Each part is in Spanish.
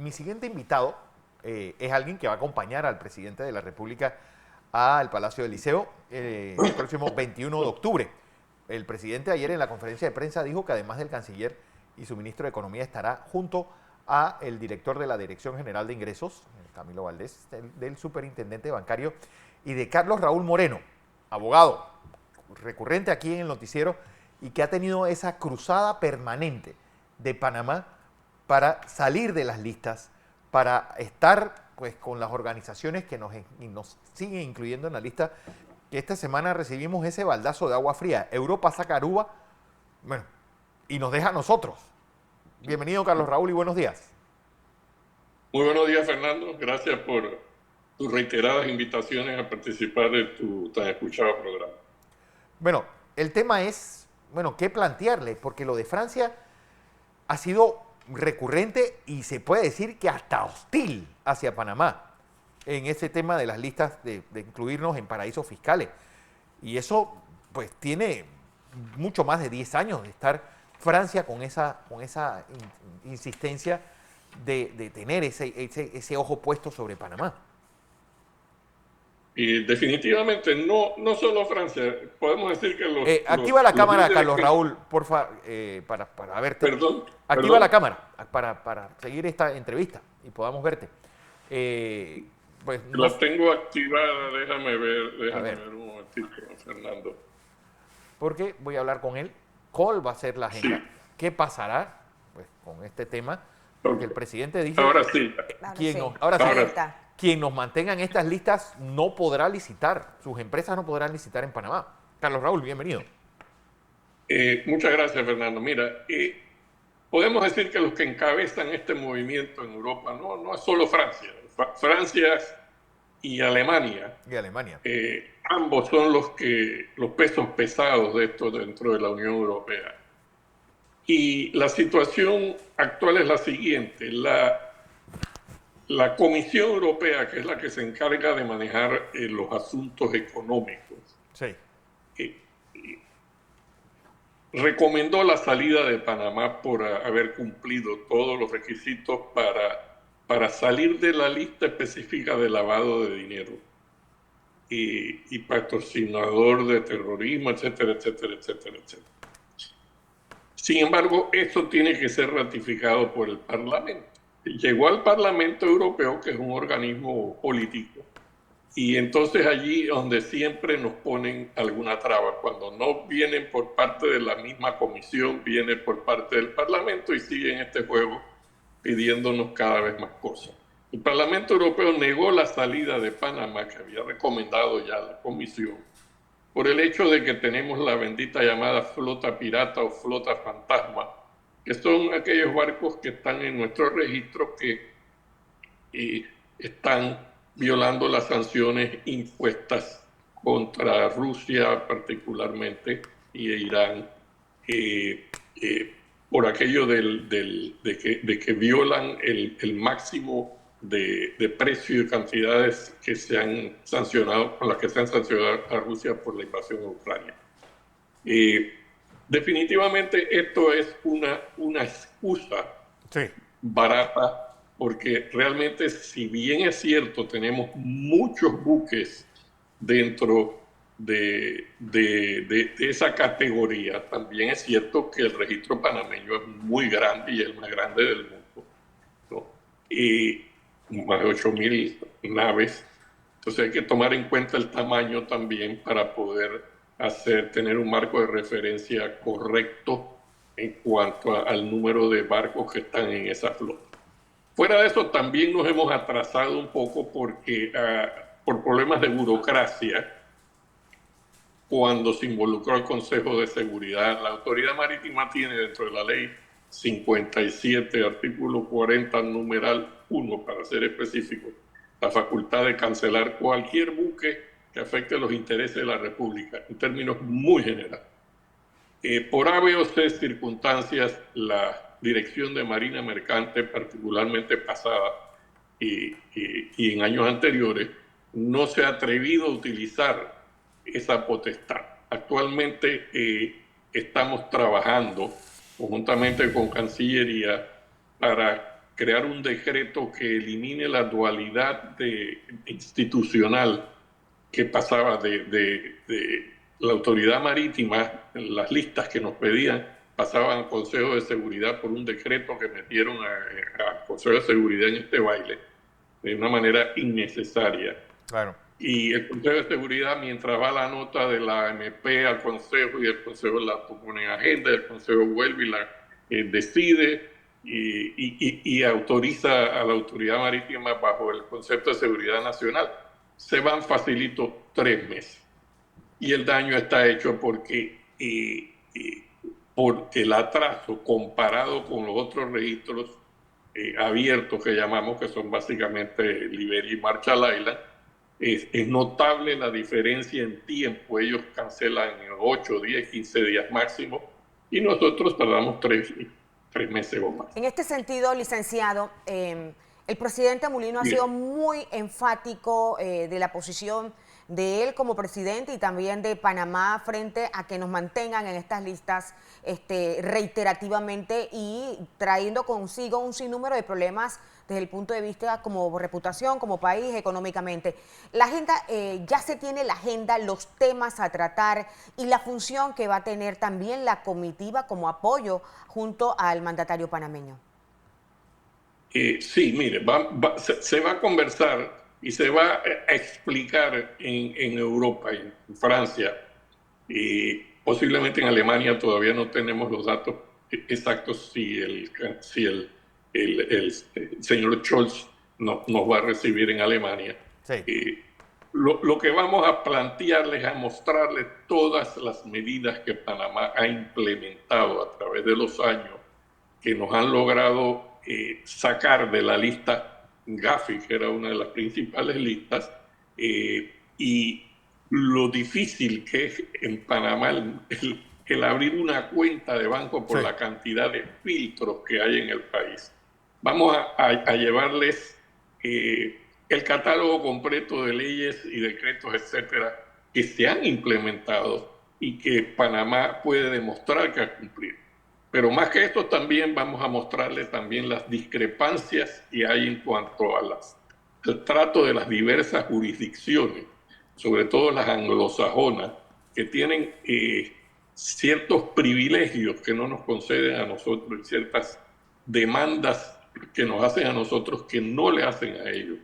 mi siguiente invitado es alguien que va a acompañar al presidente de la República al Palacio del Liceo el próximo 21 de octubre. El presidente ayer en la conferencia de prensa dijo que además del canciller y su ministro de Economía estará junto a el director de la Dirección General de Ingresos, Camilo Valdés, del superintendente bancario, y de Carlos Raúl Moreno, abogado recurrente aquí en el noticiero y que ha tenido esa cruzada permanente de Panamá para salir de las listas, para estar pues con las organizaciones que nos siguen incluyendo en la lista, que esta semana recibimos ese baldazo de agua fría. Europa saca a Aruba, bueno, y nos deja a nosotros. Bienvenido, Carlos Raúl, y buenos días. Muy buenos días, Fernando. Gracias por tus reiteradas invitaciones a participar de tu tan escuchado programa. Bueno, el tema es, bueno, ¿qué plantearle? Porque lo de Francia ha sido recurrente y se puede decir que hasta hostil hacia Panamá en ese tema de las listas de incluirnos en paraísos fiscales. Y eso pues tiene mucho más de 10 años de estar Francia con esa insistencia de tener ese ojo puesto sobre Panamá. Y definitivamente no solo Francia, podemos decir que activa la cámara, Carlos que... Raúl, porfa, para verte. Perdón. Activa la cámara para seguir esta entrevista y podamos verte. Pues no... La tengo activada, déjame ver un momentito, Fernando. Porque voy a hablar con él. ¿Cuál va a ser la agenda? Sí. ¿Qué pasará pues, con este tema? Porque el presidente dice... Ahora sí. Quien nos mantenga en estas listas no podrá licitar. Sus empresas no podrán licitar en Panamá. Carlos Raúl, bienvenido. Muchas gracias, Fernando. Mira, podemos decir que los que encabezan este movimiento en Europa no es solo Francia. Francia y Alemania. Ambos son los pesos pesados de esto dentro de la Unión Europea. Y la situación actual es la siguiente. La Comisión Europea, que es la que se encarga de manejar los asuntos económicos, sí, recomendó la salida de Panamá por haber cumplido todos los requisitos para salir de la lista específica de lavado de dinero y patrocinador de terrorismo, etcétera, etcétera, etcétera, etcétera. Sin embargo, esto tiene que ser ratificado por el Parlamento. Llegó al Parlamento Europeo, que es un organismo político, y entonces allí donde siempre nos ponen alguna traba, cuando no vienen por parte de la misma comisión, viene por parte del Parlamento y siguen este juego pidiéndonos cada vez más cosas. El Parlamento Europeo negó la salida de Panamá, que había recomendado ya la comisión, por el hecho de que tenemos la bendita llamada flota pirata o flota fantasma, que son aquellos barcos que están en nuestro registro que están violando las sanciones impuestas contra Rusia particularmente y Irán por aquello de que violan el máximo de precio y cantidades que se han sancionado, con las que se han sancionado a Rusia por la invasión a Ucrania. Definitivamente esto es una excusa barata, porque realmente, si bien es cierto, tenemos muchos buques dentro de esa categoría, también es cierto que el registro panameño es muy grande y el más grande del mundo, ¿no? Y más de 8,000 naves. Entonces hay que tomar en cuenta el tamaño también para poder tener un marco de referencia correcto en cuanto al número de barcos que están en esa flota. Fuera de eso, también nos hemos atrasado un poco porque por problemas de burocracia, cuando se involucró el Consejo de Seguridad, la Autoridad Marítima tiene dentro de la ley 57, artículo 40, numeral 1, para ser específico, la facultad de cancelar cualquier buque que afecte los intereses de la República, en términos muy generales. Por A, B o C circunstancias, la Dirección de Marina Mercante, particularmente pasada y en años anteriores, no se ha atrevido a utilizar esa potestad. Actualmente estamos trabajando conjuntamente con Cancillería para crear un decreto que elimine la dualidad institucional que pasaba de la autoridad marítima, las listas que nos pedían, pasaban al Consejo de Seguridad por un decreto que metieron al Consejo de Seguridad en este baile de una manera innecesaria. Claro. Y el Consejo de Seguridad, mientras va la nota de la AMP al Consejo y el Consejo la pone en agenda, el Consejo vuelve y la decide y autoriza a la autoridad marítima bajo el concepto de seguridad nacional, se van facilito 3 meses. Y el daño está hecho porque por el atraso comparado con los otros registros abiertos que llamamos, que son básicamente Liberia y Marshall Islands, es notable la diferencia en tiempo. Ellos cancelan en 8, 10, 15 días máximo y nosotros tardamos 3 meses o más. En este sentido, licenciado, el presidente Mulino ha sido muy enfático de la posición de él como presidente y también de Panamá frente a que nos mantengan en estas listas reiterativamente y trayendo consigo un sinnúmero de problemas desde el punto de vista como reputación, como país, económicamente. La agenda, ya se tiene la agenda, los temas a tratar y la función que va a tener también la comitiva como apoyo junto al mandatario panameño. Sí, mire, se va a conversar y se va a explicar en Europa, en Francia, y posiblemente en Alemania. Todavía no tenemos los datos exactos si el señor Scholz nos va a recibir en Alemania. Sí. Lo que vamos a plantearles es a mostrarles todas las medidas que Panamá ha implementado a través de los años, que nos han logrado sacar de la lista Gafi, que era una de las principales listas, y lo difícil que es en Panamá el abrir una cuenta de banco por la cantidad de filtros que hay en el país. Vamos a llevarles el catálogo completo de leyes y decretos, etcétera, que se han implementado y que Panamá puede demostrar que ha cumplido. Pero más que esto, también vamos a mostrarles también las discrepancias que hay en cuanto al trato de las diversas jurisdicciones, sobre todo las anglosajonas, que tienen ciertos privilegios que no nos conceden a nosotros y ciertas demandas que nos hacen a nosotros que no le hacen a ellos.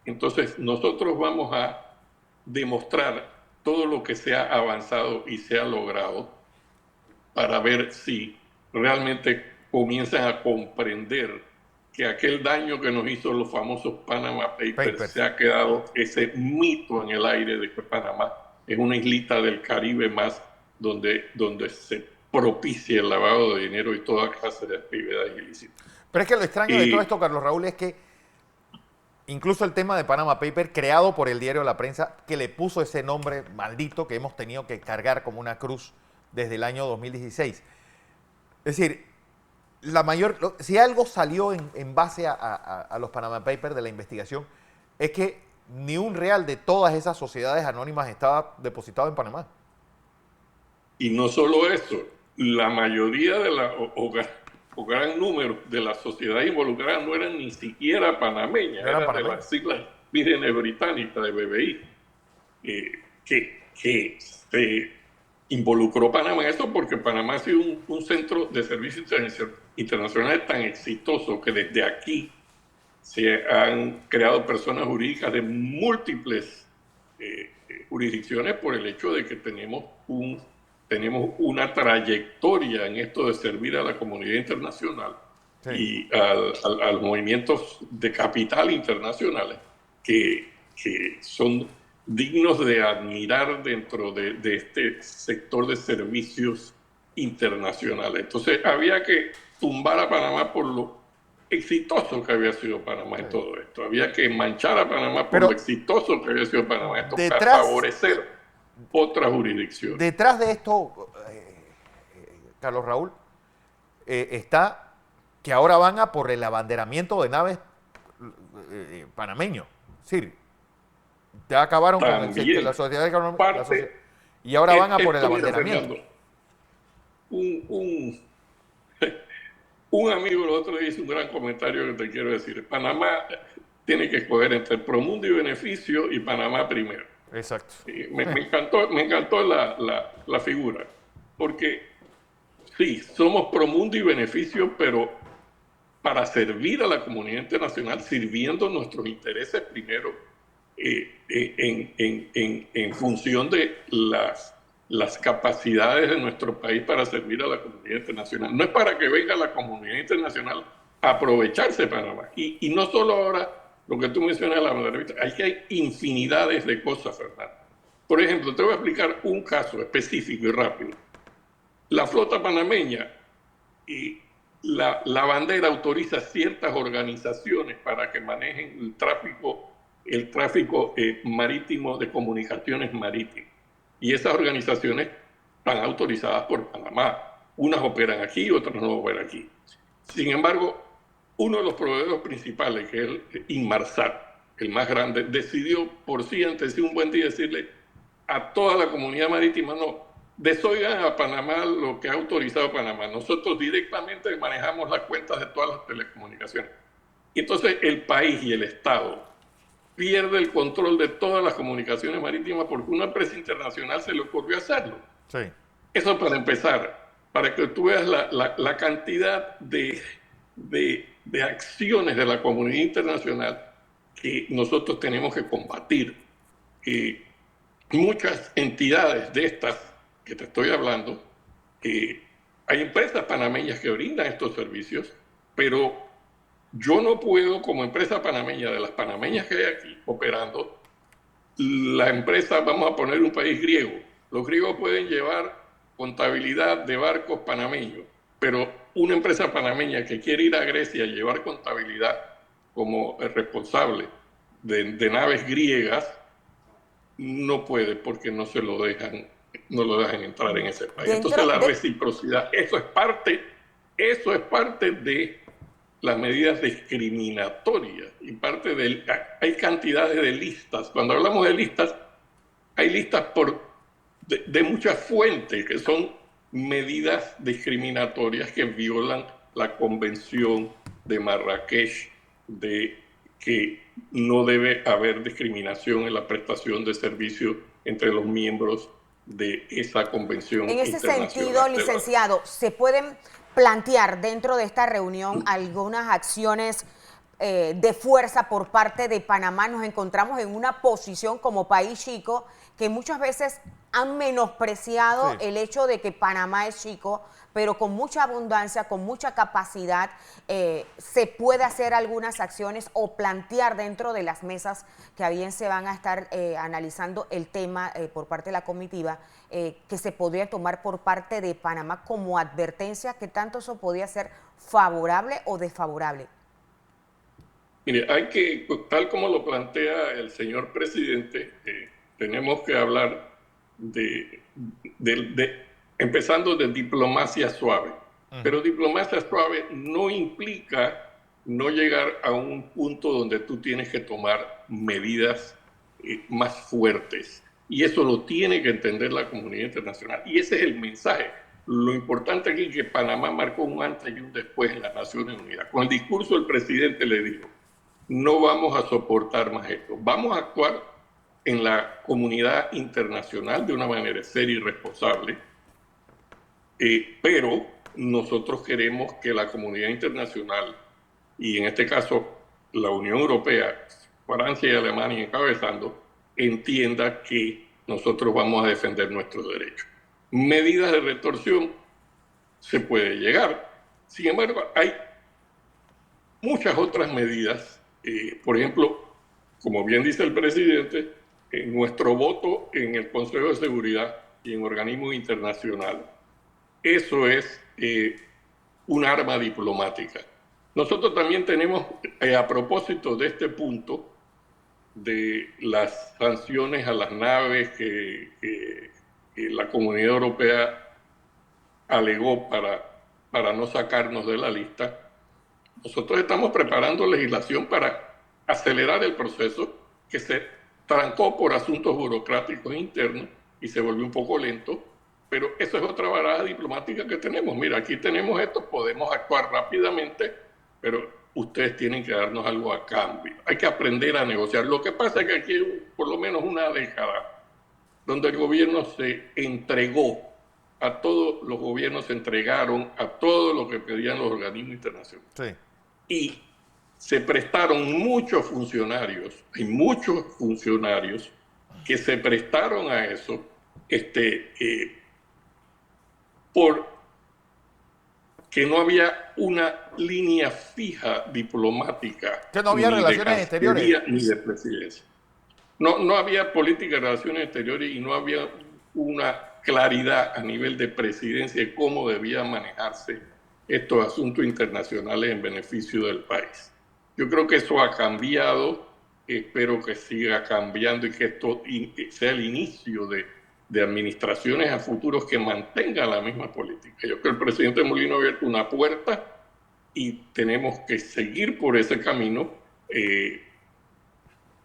Entonces, nosotros vamos a demostrar todo lo que se ha avanzado y se ha logrado para ver si realmente comienzan a comprender que aquel daño que nos hizo los famosos Panama Papers se ha quedado ese mito en el aire de que Panamá es una islita del Caribe más donde se propicia el lavado de dinero y toda clase de actividades ilícitas. Pero es que lo extraño de todo esto, Carlos Raúl, es que incluso el tema de Panama Papers, creado por el diario La Prensa, que le puso ese nombre maldito que hemos tenido que cargar como una cruz desde el año 2016. Es decir, si algo salió en base a los Panama Papers de la investigación, es que ni un real de todas esas sociedades anónimas estaba depositado en Panamá. Y no solo eso, la mayoría de o gran número de las sociedades involucradas no eran ni siquiera panameñas, eran de las Islas Vírgenes Británicas, de BVI, que se involucró Panamá en esto porque Panamá ha sido un centro de servicios internacionales tan exitoso que desde aquí se han creado personas jurídicas de múltiples jurisdicciones por el hecho de que tenemos una trayectoria en esto de servir a la comunidad internacional y a los movimientos de capital internacionales que son dignos de admirar dentro de este sector de servicios internacionales. Entonces había que tumbar a Panamá por lo exitoso que había sido Panamá en todo esto. Había que manchar a Panamá por lo exitoso que había sido Panamá en esto, para favorecer otras jurisdicciones. Detrás de esto, Carlos Raúl, está que ahora van a por el abanderamiento de naves panameños. Es decir, ya acabaron con la sociedad económica y ahora van a por el abanderamiento. un amigo el otro día hizo un gran comentario que te quiero decir. Panamá tiene que escoger entre Promundo y Beneficio y Panamá primero. Exacto. Me encantó la figura, porque sí, somos Promundo y Beneficio, pero para servir a la comunidad internacional, sirviendo nuestros intereses primero, en función de las capacidades de nuestro país para servir a la comunidad internacional. No es para que venga la comunidad internacional a aprovecharse de Panamá. Y no solo ahora, lo que tú mencionas, hay infinidades de cosas, Fernando. Por ejemplo, te voy a explicar un caso específico y rápido. La flota panameña y la bandera autoriza ciertas organizaciones para que manejen el tráfico marítimo de comunicaciones marítimas. Y esas organizaciones están autorizadas por Panamá. Unas operan aquí, otras no operan aquí. Sin embargo, uno de los proveedores principales, que es el Inmarsat, el más grande, decidió por sí, antes de un buen día, decirle a toda la comunidad marítima, no, desoigan a Panamá lo que ha autorizado Panamá. Nosotros directamente manejamos las cuentas de todas las telecomunicaciones. Y entonces el país y el Estado pierde el control de todas las comunicaciones marítimas porque una empresa internacional se le ocurrió hacerlo. Sí. Eso para empezar, para que tú veas la cantidad de acciones de la comunidad internacional que nosotros tenemos que combatir. Muchas entidades de estas que te estoy hablando, hay empresas panameñas que brindan estos servicios, pero yo no puedo, como empresa panameña, de las panameñas que hay aquí operando, la empresa, vamos a poner un país griego, los griegos pueden llevar contabilidad de barcos panameños, pero una empresa panameña que quiere ir a Grecia y llevar contabilidad como responsable de naves griegas, no puede porque no lo dejan entrar en ese país. Entonces la reciprocidad, eso es parte de las medidas discriminatorias y hay cantidades de listas. Cuando hablamos de listas, hay listas de muchas fuentes que son medidas discriminatorias que violan la Convención de Marrakech de que no debe haber discriminación en la prestación de servicios entre los miembros de esa convención internacional. En ese sentido, licenciado, ¿se pueden plantear dentro de esta reunión algunas acciones de fuerza por parte de Panamá? Nos encontramos en una posición como país chico que muchas veces han menospreciado el hecho de que Panamá es chico, pero con mucha abundancia, con mucha capacidad, se puede hacer algunas acciones o plantear dentro de las mesas que bien se van a estar analizando el tema por parte de la comitiva, que se podría tomar por parte de Panamá como advertencia, que tanto eso podría ser favorable o desfavorable. Mire, tal como lo plantea el señor presidente, tenemos que hablar empezando de diplomacia suave. Pero diplomacia suave no implica no llegar a un punto donde tú tienes que tomar medidas más fuertes. Y eso lo tiene que entender la comunidad internacional. Y ese es el mensaje. Lo importante aquí es que Panamá marcó un antes y un después en las Naciones Unidas. Con el discurso del presidente le dijo, no vamos a soportar más esto. Vamos a actuar en la comunidad internacional de una manera seria y responsable, pero nosotros queremos que la comunidad internacional, y en este caso la Unión Europea, Francia y Alemania encabezando, entienda que nosotros vamos a defender nuestros derechos. Medidas de retorsión se puede llegar. Sin embargo, hay muchas otras medidas. Por ejemplo, como bien dice el presidente, nuestro voto en el Consejo de Seguridad y en organismos internacionales, eso es un arma diplomática. Nosotros también tenemos, a propósito de este punto, de las sanciones a las naves que la Comunidad Europea alegó para no sacarnos de la lista, nosotros estamos preparando legislación para acelerar el proceso que se trancó por asuntos burocráticos internos y se volvió un poco lento, pero eso es otra baraja diplomática que tenemos. Mira, aquí tenemos esto, podemos actuar rápidamente, pero ustedes tienen que darnos algo a cambio. Hay que aprender a negociar. Lo que pasa es que aquí hay por lo menos una década donde el gobierno se entregó a todos, los gobiernos se entregaron a todo lo que pedían los organismos internacionales. Sí. Y se prestaron muchos funcionarios, hay muchos funcionarios que se prestaron a eso, por que no había una línea fija diplomática. Que no había relaciones exteriores. Ni de presidencia. No había política de relaciones exteriores y no había una claridad a nivel de presidencia de cómo debían manejarse estos asuntos internacionales en beneficio del país. Yo creo que eso ha cambiado, espero que siga cambiando y que esto sea el inicio de administraciones a futuros que mantengan la misma política. Yo creo que el presidente Molino ha abierto una puerta y tenemos que seguir por ese camino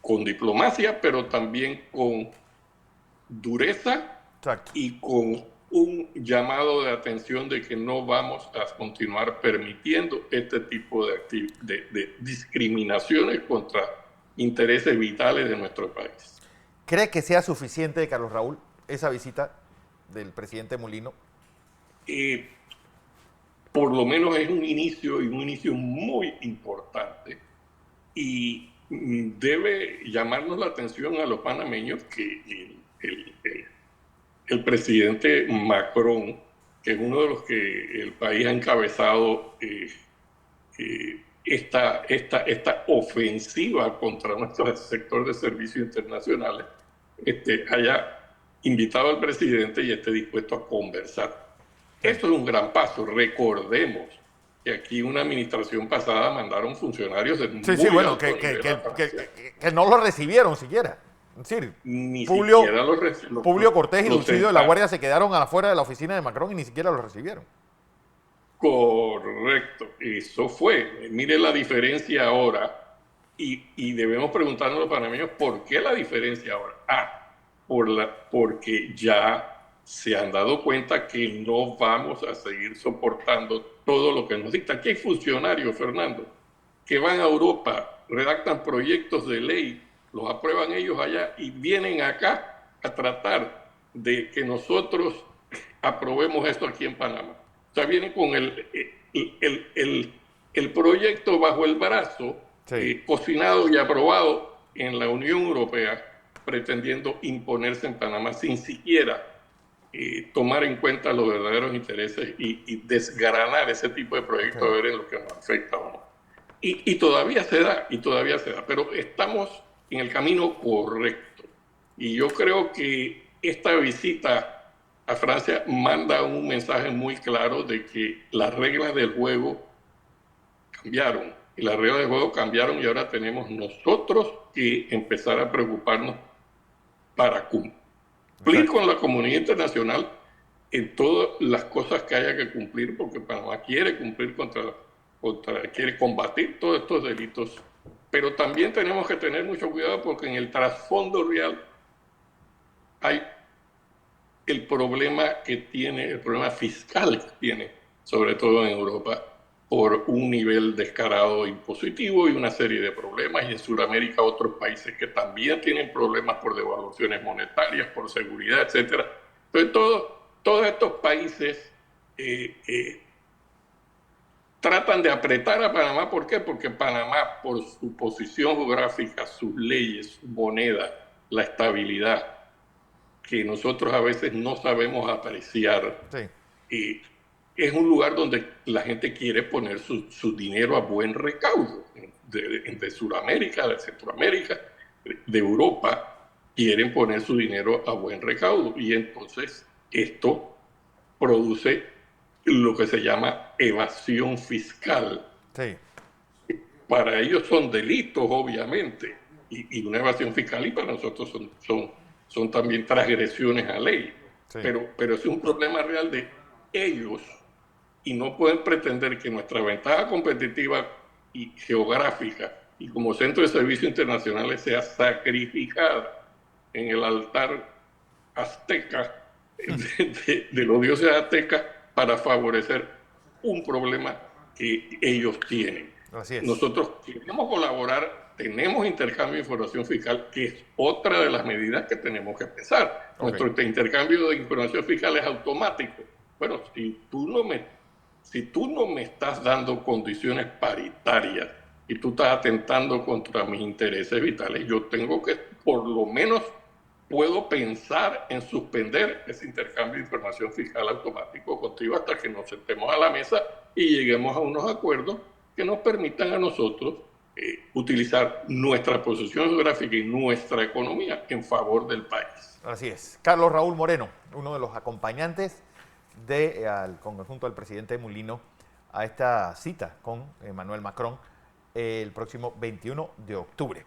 con diplomacia, pero también con dureza. Exacto. Y con un llamado de atención de que no vamos a continuar permitiendo este tipo de discriminaciones contra intereses vitales de nuestro país. ¿Cree que sea suficiente, Carlos Raúl, esa visita del presidente Molino? Por lo menos es un inicio y un inicio muy importante y debe llamarnos la atención a los panameños que el presidente Macron, que es uno de los que el país ha encabezado esta ofensiva contra nuestro sector de servicios internacionales, haya invitado al presidente y esté dispuesto a conversar. Esto es un gran paso. Recordemos que aquí una administración pasada mandaron funcionarios de que no lo recibieron siquiera. Es decir, ni Publio Cortés y Dulcidio de la Guardia se quedaron afuera de la oficina de Macron y ni siquiera lo recibieron. Correcto, eso fue. Mire la diferencia ahora y debemos preguntarnos a los panameños por qué la diferencia ahora. Porque ya se han dado cuenta que no vamos a seguir soportando todo lo que nos dicta. Aquí hay funcionarios, Fernando, que van a Europa, redactan proyectos de ley, los aprueban ellos allá y vienen acá a tratar de que nosotros aprobemos esto aquí en Panamá. O sea, vienen con el proyecto bajo el brazo, sí, cocinado y aprobado en la Unión Europea, pretendiendo imponerse en Panamá sin siquiera tomar en cuenta los verdaderos intereses y desgranar ese tipo de proyectos, sí, a ver en lo que nos afecta o no. Y todavía se da, pero estamos en el camino correcto. Y yo creo que esta visita a Francia manda un mensaje muy claro de que las reglas del juego cambiaron. Y las reglas del juego cambiaron y ahora tenemos nosotros que empezar a preocuparnos para cumplir con la comunidad internacional en todas las cosas que haya que cumplir, porque Panamá quiere cumplir quiere combatir todos estos delitos, pero también tenemos que tener mucho cuidado porque en el trasfondo real hay el problema fiscal que tiene, sobre todo en Europa, por un nivel descarado impositivo y una serie de problemas, y en Sudamérica otros países que también tienen problemas por devaluaciones monetarias, por seguridad, etcétera. Entonces todos estos países tratan de apretar a Panamá. ¿Por qué? Porque Panamá, por su posición geográfica, sus leyes, su moneda, la estabilidad, que nosotros a veces no sabemos apreciar, sí, es un lugar donde la gente quiere poner su dinero a buen recaudo. De Sudamérica, de Centroamérica, de Europa, quieren poner su dinero a buen recaudo. Y entonces esto produce lo que se llama evasión fiscal. Sí. Para ellos son delitos, obviamente, y una evasión fiscal, y para nosotros son también transgresiones a ley. Sí. Pero es un problema real de ellos, y no pueden pretender que nuestra ventaja competitiva y geográfica y como centro de servicios internacionales sea sacrificada en el altar azteca de los dioses aztecas para favorecer un problema que ellos tienen. Así es. Nosotros queremos colaborar, tenemos intercambio de información fiscal, que es otra de las medidas que tenemos que pensar. Okay. Nuestro intercambio de información fiscal es automático. Bueno, si tú no me estás dando condiciones paritarias y tú estás atentando contra mis intereses vitales, yo tengo que, por lo menos, puedo pensar en suspender ese intercambio de información fiscal automático contigo hasta que nos sentemos a la mesa y lleguemos a unos acuerdos que nos permitan a nosotros utilizar nuestra posición geográfica y nuestra economía en favor del país. Así es. Carlos Raúl Moreno, uno de los acompañantes al conjunto del presidente Mulino a esta cita con Emmanuel Macron el próximo 21 de octubre.